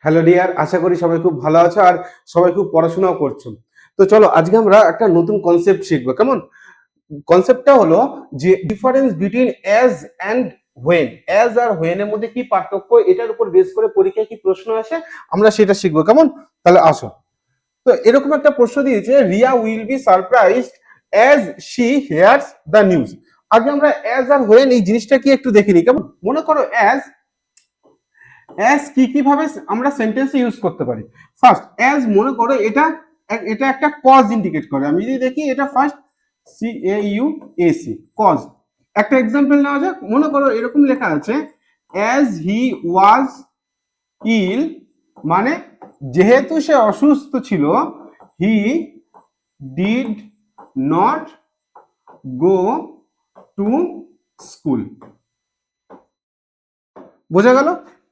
Hello dear, আশা করি সবাই খুব ভালো আছো আর সবাই খুব পড়াশোনাও করছো। তো চলো আজকে আমরা একটা নতুন কনসেপ্ট শিখবো। কেমন? কনসেপ্টটা হলো যে difference between as and when. As আর হোয়েন এর মধ্যে কি পার্থক্য, এটার উপর বেস করে পরীক্ষায় কি প্রশ্ন আসে আমরা সেটা শিখবো। কেমন? তাহলে আসো। তো এরকম একটা প্রশ্ন দিয়েছে, Riya will be surprised as she hears the news. আগে আমরা অ্যাজ আর হোয়েন এই জিনিসটা কি একটু দেখে নিই। কেমন? মনে করো অ্যাজ অ্যাজ কি কিভাবে আমরা সেন্টেন্সে ইউজ করতে পারি। ফার্স্ট অ্যাজ মনে করো এটা এটা একটা কজ ইন্ডিকেট করে। আমি যদি দেখি এটা ফার্স্ট CAUAC কজ। একটা এক্সাম্পল নেওয়া যাক। মনে করো এরকম লেখা আছে অ্যাজ হি ওয়াজ ইল, মানে যেহেতু সে অসুস্থ ছিল, he did not go to school. বোঝা গেল?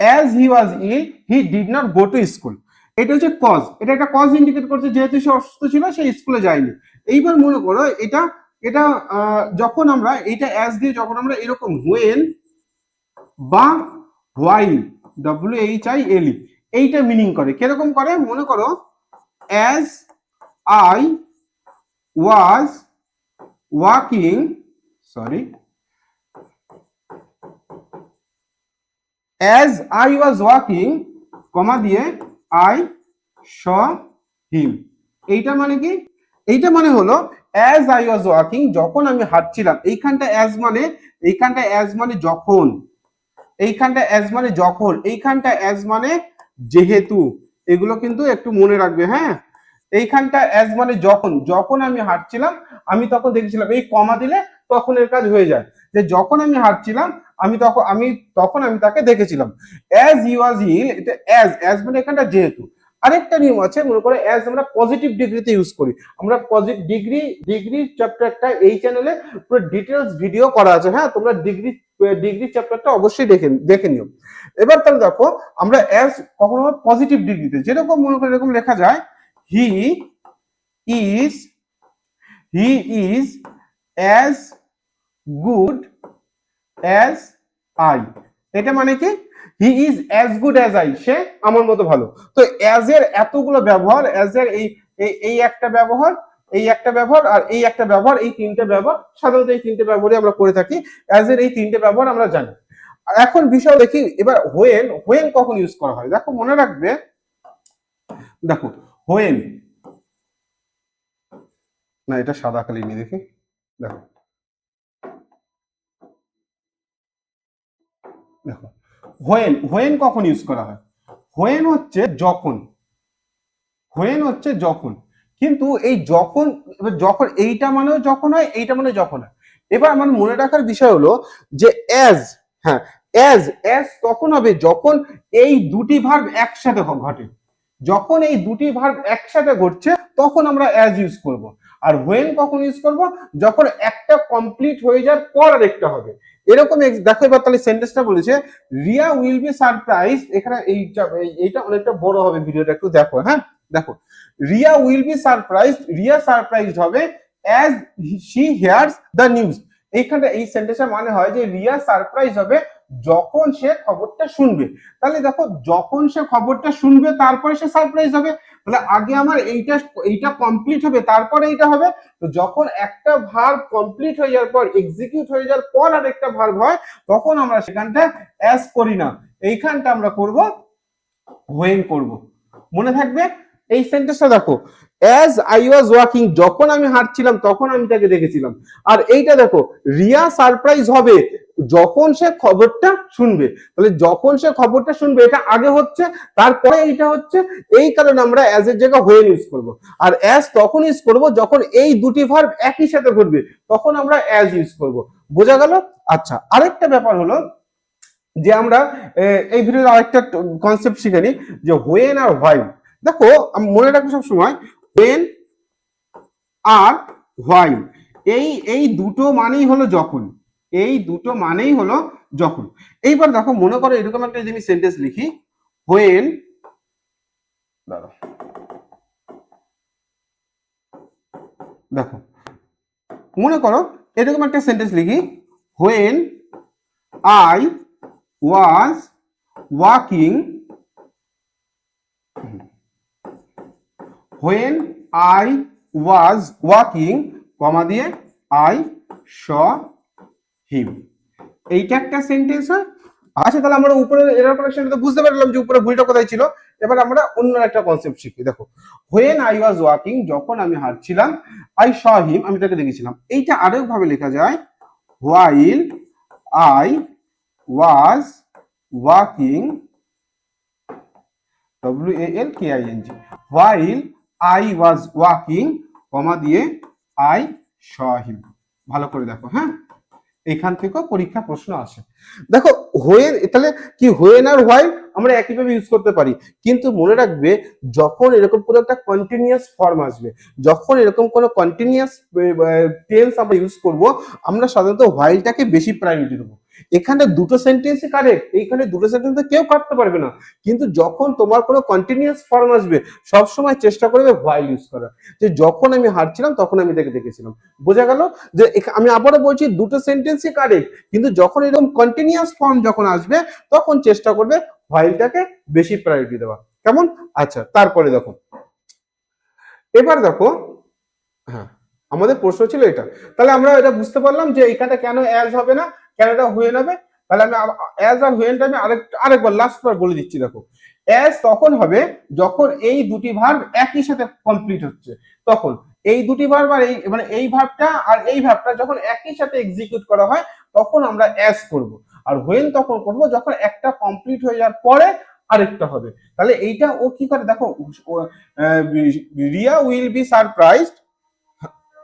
As he was ill he did not go to school. এটা হচ্ছে কজ। এটা একটা কজ ইন্ডিকেট করছে, যেহেতু সে অসুস্থ ছিল সে স্কুলে যায়নি। এইবার মনে করো এটা এটা যখন আমরা এটা অ্যাজ দিয়ে যখন আমরা এরকম হোয়েন বা হোয়াইল WHILE এইটা মিনিং করে। কিরকম করে? মনে করো as I was walking, sorry, as I was walking, কমা দিয়ে I saw him। এইটা মানে কি? এইটা মানে হলো as I was walking, যখন আমি হাঁটছিলাম। এইখানটা as মানে যখন, এইখানটা as মানে যখন, এইখানটা as মানে যেহেতু। এগুলো কিন্তু একটু মনে রাখবে, হ্যাঁ। এইখানটা as মানে যখন, যখন আমি হাঁটছিলাম আমি তখন দেখেছিলাম। এই কমা দিলে তখন এর কাজ হয়ে যায়, যে যখন আমি হাঁটছিলাম তখন আমি তাকে দেখেছিলাম। অ্যাজ হি ওয়াজ ইল, এটা অ্যাজ মানে এখানটা যেহেতু। আরেকটা নিয়ম আছে, মনে করে অ্যাজ আমরা পজিটিভ ডিগ্রিতে ইউজ করি। আমরা পজিটিভ ডিগ্রি চ্যাপ্টারটা এই চ্যানেলে পুরো ডিটেলস ভিডিও করা আছে, হ্যাঁ, তোমরা ডিগ্রি চ্যাপ্টারটা অবশ্যই দেখে নিও। এবার তাহলে দেখো আমরা অ্যাজ কখনো পজিটিভ ডিগ্রিতে, যেরকম মনে করে এরকম লেখা যায় he is as good as I. এটা মানে কি? He is as good as I, সে আমার মতো ভালো। তো অ্যাজ এর এতগুলো ব্যবহার, অ্যাজ এর এই একটা ব্যবহার, এই একটা ব্যবহার আর এই একটা ব্যবহার, এই তিনটে ব্যবহার সাধারণত এই তিনটে ব্যবহারই আমরা করে থাকি। অ্যাজ এর এই তিনটে ব্যবহার আমরা জানি। এখন বিষয় দেখি এবার হোয়েন কখন ইউজ করা হয়। দেখো মনে রাখবে, দেখো হোয়েন, না এটা সাদা কালি নিয়ে দেখি। দেখো দেখো হোয়েন কখন ইউজ করা হয়। হোয়েন হচ্ছে যখন, কিন্তু এই যখন, যখন এইটা মানেও যখন হয়, এইটা মানে যখন হয়। এবার আমার মনে রাখার বিষয় হলো যে অ্যাজ, হ্যাঁ, অ্যাজ তখন হবে যখন এই দুটি ভার্ব একসাথে ঘটে। যখন এই দুটি ভার্ব একসাথে ঘটছে তখন আমরা অ্যাজ ইউজ করব। আর হোয়েন কখন ইউজ করব? যখন একটা কমপ্লিট হয়ে যাওয়ার পর আরেকটা হবে। এরকম দেখো। এবার তাহলে সেন্টেন্সটা বলেছে রিয়া উইল বি সারপ্রাইজ। এখানে এইটা অনেকটা বড় হবে, ভিডিওটা একটু দেখো, হ্যাঁ। দেখো Riya will be surprised, Riya surprised হবে as she hears the news. এইখানে এই সেন্টেন্সের মানে হয় যে রিয়া সারপ্রাইজ হবে যখন সে খবরটা শুনবে। তাহলে দেখো যখন সে খবরটা শুনবে তারপরে সে সারপ্রাইজ হবে। তাহলে আগে আমার এইটা কমপ্লিট হবে তারপরে এইটা হবে। তো যখন একটা ভার্ব কমপ্লিট হয়ে যাওয়ার পর, এক্সিকিউট হয়ে যাওয়ার পর আরেকটা ভার্ব হয়, তখন আমরা সেখানটা অ্যাজ করি না, এইখানটা আমরা করব হোয়েন করব। মনে থাকবে? এই সেন্টেন্সটা দেখো, অ্যাজ আই ওয়াজ ওয়াকিং, যখন আমি হাঁটছিলাম তখন আমি তাকে দেখেছিলাম। আর এইটা দেখো রিয়া সারপ্রাইজ হবে যখন সে খবরটা শুনবে। তাহলে যখন সে খবরটা শুনবে এটা আগে হচ্ছে, তারপরে এইটা হচ্ছে। এই কারণে আমরা অ্যাজ এর জায়গায় হোয়েন ইউজ করব। আর অ্যাজ তখন ইউজ করব যখন এই দুটি ভার্ব একই সাথে ঘটবে, তখন আমরা অ্যাজ ইউজ করব। বোঝা গেল? আচ্ছা, আরেকটা ব্যাপার হলো যে আমরা এই ভিডিওর আরেকটা কনসেপ্ট শিখে নিই, যে হোয়েন আর হোয়াইল। দেখো মনে রাখবো সবসময় হোয়েন আর হোয়াইল এই দুটো মানেই হলো যখন, এই দুটো মানেই হলো যখন। এইবার দেখো মনে করো এরকম একটা জিনিস সেন্টেন্স লিখি, হোয়েন, দেখো মনে করো এরকম একটা সেন্টেন্স লিখি, when I was walking when I was walking কমা দিয়ে I saw him, এইটা একটা সেন্টেন্স হয়। আচ্ছা তাহলে আমরা উপরে এরর কারেকশনটা বুঝতে পারলাম যে উপরে ভুলটা কোথায় ছিল। এবার আমরা অন্য একটা কনসেপ্ট শিখি। দেখো when I was walking, যখন আমি হাঁটছিলাম, I saw him, আমি তাকে দেখেছিলাম। এইটা আরেক ভাবে লেখা যায় while I was walking, walking, while I was walking কমা দিয়ে I saw him। ভালো করে দেখো, হ্যাঁ এখান থেকেও পরীক্ষা প্রশ্ন আসে। দেখো হোয়েন, তাহলে কি হোয়েন আর হোয়াইল আমরা একইভাবে ইউজ করতে পারি, কিন্তু মনে রাখবে যখন এরকম কোনো একটা কন্টিনিউয়াস ফর্ম আসবে, যখন এরকম কোনো কন্টিনিউয়াস টেন্স আমরা ইউজ করব, আমরা সাধারণত হোয়াইলটাকে বেশি প্রায়োরিটি দেবো। এখানে দুটো সেন্টেন্সই কারেক্ট, এইখানে দুটো সেন্টেন্সে কেউ কাটতে পারবে না, কিন্তু যখন তোমার কোনো কন্টিনিউয়াস ফর্ম আসবে সবসময় চেষ্টা করবে হোয়াইল ইউজ করার, যে যখন আমি হাঁটছিলাম তখন আমি তাকে দেখেছিলাম। বোঝা গেল যে আমি আবারও বলছি দুটো সেন্টেন্সই কারেক্ট, কিন্তু যখন এরকম কন্টিনিউয়াস ফর্ম যখন আসবে তখন চেষ্টা করবে হোয়াইলটাকে বেশি প্রায়োরিটি দেওয়া। কেমন? আচ্ছা তারপরে দেখো, এবার দেখো, হ্যাঁ আমাদের প্রশ্ন ছিল এটা, তাহলে আমরা এটা বুঝতে পারলাম যে এখানে কেন অ্যাজ হবে না, কেন এটা হুয়েন হবে। তাহলে আমি অ্যাজ আর হুয়েনটা আমি আরেকবার লাস্টবার বলে দিচ্ছি। দেখো অ্যাজ তখন হবে যখন এই দুটি ভার্ব একই সাথে কমপ্লিট হচ্ছে, তখন এই দুটি ভার্ব আর এই মানে এই ভার্বটা আর এই ভার্বটা যখন একই সাথে এক্সিকিউট করা হয় তখন আমরা অ্যাজ করব। আর হুয়েন তখন করব যখন একটা কমপ্লিট হয়ে যাওয়ার পরে আরেকটা হবে। তাহলে এইটা ও কি করে দেখো, রিয়া উইল বি সারপ্রাইজড,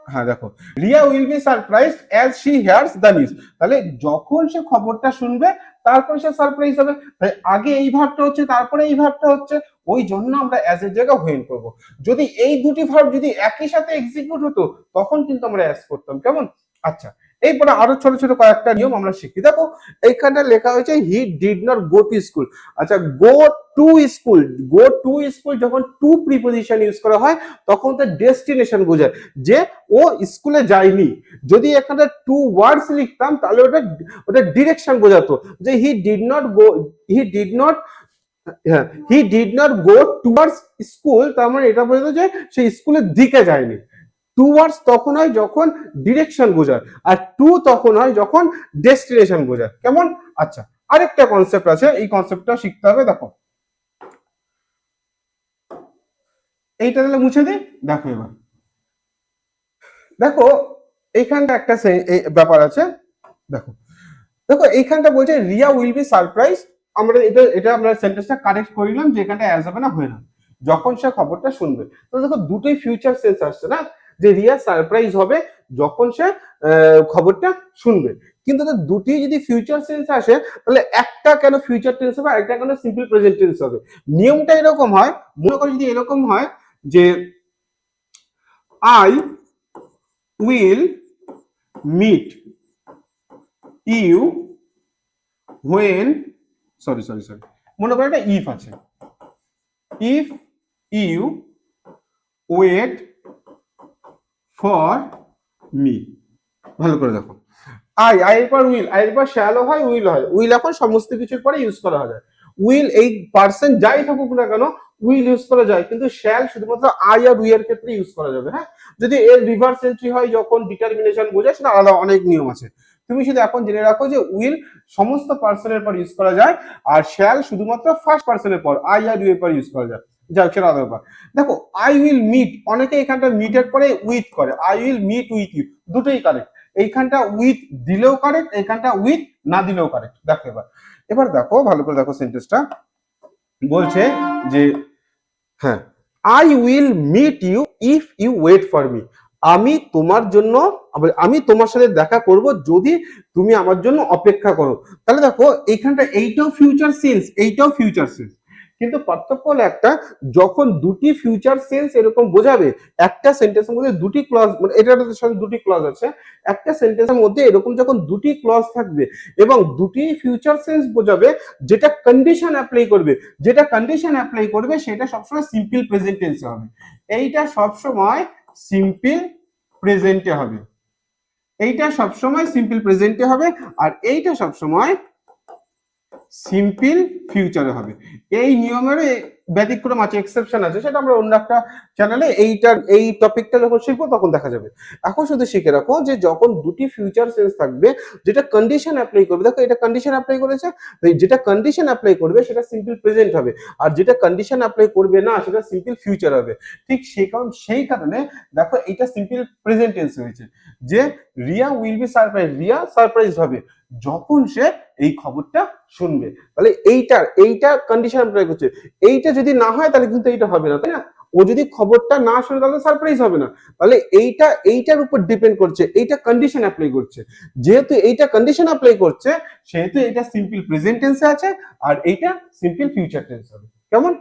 হ্যাঁ দেখো Riya will be surprised as she hears the news, তাহলে যখন সে খবরটা শুনবে তারপরে সে সারপ্রাইজ হবে। তাই আগে এই ভার্বটা হচ্ছে তারপরে এই ভার্বটা হচ্ছে, ওই জন্য আমরা অ্যাজ এর জায়গায় হোয়েন করব। যদি এই দুটি ভার্ব যদি একই সাথে এক্সিকিউট হতো তখন কিন্তু আমরা অ্যাজ করতাম। কেমন? আচ্ছা এরপরে আরো ছোট ছোট কয়েকটা নিয়ম আমরা শিখি। দেখো এইখানে লেখা হয়েছে he did not go to school. আচ্ছা go to school, go to school যখন টু প্রিপোজিশন ইউজ করা হয় তখন তার ডেস্টিনেশন বোঝায় যে ও স্কুলে যায়নি। যদি এখানে টু ওয়ার্ডস লিখতাম তাহলে ওটা ওটা ডিরেকশন বোঝাতো, যে he did not go, he did not, হ্যাঁ he did not go towards school, তার মানে এটা বোঝাতো যে সে স্কুলের দিকে যায়নি। টুয়ার্ডস তখন হয় যখন ডিরেকশন বোঝায়, আর টু তখন হয় যখন ডেস্টিনেশন বোঝায়। কেমন? আচ্ছা আরেকটা কনসেপ্ট আছে, এই কনসেপ্টটা শিখতে হবে। দেখো এইটা তাহলে মুছে দিই। দেখো এবার দেখো এইখানটা একটা ব্যাপার আছে। দেখো দেখো এইখানটা বলছে রিয়া উইল বি সারপ্রাইজ, আমরা এটা আমরা সেন্টেন্সটা কারেক্ট করিলাম যে এখানটা অ্যাজ হবে না হয় না, যখন সে খবরটা শুনবে। তো দেখো দুটোই ফিউচার সেন্স আসছে না, যে রিয়া সারপ্রাইজ হবে যখন সে খবরটা শুনবে। কিন্তু দুটি যদি ফিউচার সেন্স আসে তাহলে একটা কেন ফিউচার টেন্স হবে আর একটা কেন সিম্পল প্রেজেন্ট টেন্স হবে? নিয়মটা এরকম হয়, মনে করো যদি এরকম হয় যে I will meet you when, sorry মনে করো একটা ইফ আছে, if you wait for me. ভালো করে দেখো আই এর পর উইল, আই এর পর শ্যালো হয়, উইল হয়, উইল এখন সমস্ত কিছুর পরে ইউজ করা হয়। উইল এই পার্সন যাই থাকুক না কেন উইল ইউজ করা যায়, কিন্তু শ্যাল শুধুমাত্র আই আর উই এর ক্ষেত্রে ইউজ করা যাবে। হ্যাঁ যদি এর রিভার্স এন্ট্রি হয় যখন ডিটারমিনেশন বোঝায় সেটা আলাদা অনেক নিয়ম আছে। তুমি শুধু এখন জেনে রাখো যে উইল সমস্ত পার্সনের পর ইউজ করা যায়, আর শ্যাল শুধুমাত্র ফার্স্ট পার্সনের পর আই আর ইউ এর পর ইউজ করা যায়। যাক সেটা আলাদা ব্যাপার। দেখো আই উইল মিট, অনেকে এখানটা মিটের পরে উইথ করে, I will meet with you, দুটোই কারেক্ট। এইখানটা উইথ দিলেও কারেক্ট, এইখানটা উইথ না দিলেও কারেক্ট। দেখো এবার দেখো ভালো করে দেখো সেন্টেন্সটা বলছে যে হ্যাঁ I will meet you if you wait for me, আমি তোমার জন্য, আমি তোমার সাথে দেখা করব যদি তুমি আমার জন্য অপেক্ষা করো। তাহলে দেখো এইখানটা এইটাও ফিউচার সেন্স, এইটাও ফিউচার সেন্স, কিন্তু পার্থক্য হলো একটা, যখন দুটি ফিউচার সেন্স এরকম বোঝাবে, একটা সেন্টেন্সের মধ্যে দুটি ক্লজ, মানে এটার সাথে দুটি ক্লজ আছে, একটা সেন্টেন্সের মধ্যে এরকম যখন দুটি ক্লজ থাকবে এবং দুটি ফিউচার সেন্স বোঝাবে, যেটা কন্ডিশন অ্যাপ্লাই করবে, যেটা কন্ডিশন অ্যাপ্লাই করবে সেটা সবসময় সিম্পল প্রেজেন্ট টেন্সে হবে। এইটা সবসময় সিম্পল প্রেজেন্টে হবে, এইটা সবসময় সিম্পল প্রেজেন্টে হবে, আর এইটা সবসময় সিম্পল ফিউচারে হবে। এই নিয়মের ব্যতিক্রম আছে, এক্সেপশন আছে, সেটা আমরা অন্য একটা চ্যানেলে এই টপিকটা যখন শিখবো তখন দেখা যাবে। এখন শুধু শিখে রাখো যে যখন দুটি ফিউচার সেন্স থাকবে, যেটা কন্ডিশন অ্যাপ্লাই করবে, দেখো এটা কন্ডিশন অ্যাপ্লাই করেছে, যেটা কন্ডিশন অ্যাপ্লাই করবে সেটা সিম্পল প্রেজেন্ট হবে, আর যেটা কন্ডিশন অ্যাপ্লাই করবে না সেটা সিম্পল ফিউচার হবে। ঠিক সেই কারণে দেখো এটা সিম্পল প্রেজেন্ট টেন্স হয়েছে, যে Riya will be surprise, Riya surprise হবে যখন সে এই খবরটা শুনবে। তাহলে এইটা কন্ডিশন অ্যাপ্লাই করছে। এইটা যদি না হয় তাহলে কিন্তু এইটা হবে না, তাই না? ও যদি খবরটা না শুনে তাহলে সারপ্রাইজ হবে না। তাহলে এইটার উপর ডিপেন্ড করছে, এইটা কন্ডিশন অ্যাপ্লাই করছে। যেহেতু এইটা কন্ডিশন অ্যাপ্লাই করছে, সেহেতু এটা সিম্পল প্রেজেন্ট টেন্সে আছে, আর এইটা সিম্পল ফিউচার টেন্স হবে। কেমন?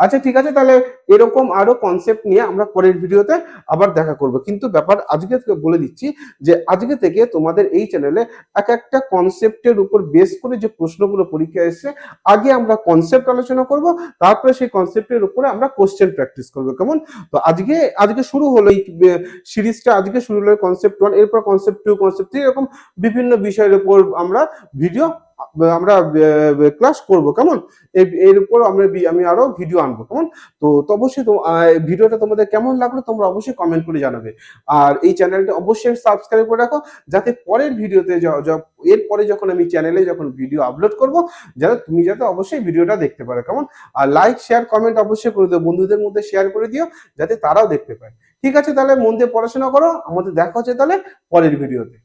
আচ্ছা ঠিক আছে, তাহলে এরকম আরো কনসেপ্ট নিয়ে আমরা পরের ভিডিওতে আবার দেখা করব। কিন্তু ব্যাপার আজকে থেকে বলে দিচ্ছি যে আজকে থেকে তোমাদের এই চ্যানেলে এক একটা কনসেপ্টের উপর বেস করে যে প্রশ্নগুলো পরীক্ষা এসছে, আগে আমরা কনসেপ্ট আলোচনা করব, তারপরে সেই কনসেপ্টের উপরে আমরা কোশ্চেন প্র্যাকটিস করব। কেমন? তো আজকে শুরু হলো এই সিরিজটা, আজকে শুরু হলো কনসেপ্ট 1, এরপর কনসেপ্ট 2, কনসেপ্ট 3, এরকম বিভিন্ন বিষয়ের উপর আমরা ভিডিও আমরা ক্লাস করব। কেমন? এর উপর আমি আরো ভিডিও আনবো। কেমন? তো অবশ্যই ভিডিওটা তোমাদের কেমন লাগলো তোমরা অবশ্যই কমেন্ট করে জানাবে। আর এই চ্যানেলটা অবশ্যই সাবস্ক্রাইব করে রাখো, যাতে পরের ভিডিওতে এরপরে যখন আমি চ্যানেলে যখন ভিডিও আপলোড করব, যাতে অবশ্যই ভিডিওটা দেখতে পারো। কেমন? আর লাইক শেয়ার কমেন্ট অবশ্যই করে দিও, বন্ধুদের মধ্যে শেয়ার করে দিও যাতে তারাও দেখতে পায়। ঠিক আছে, তাহলে মন দিয়ে পড়াশোনা করো, আমাদের দেখা হচ্ছে তাহলে পরের ভিডিওতে।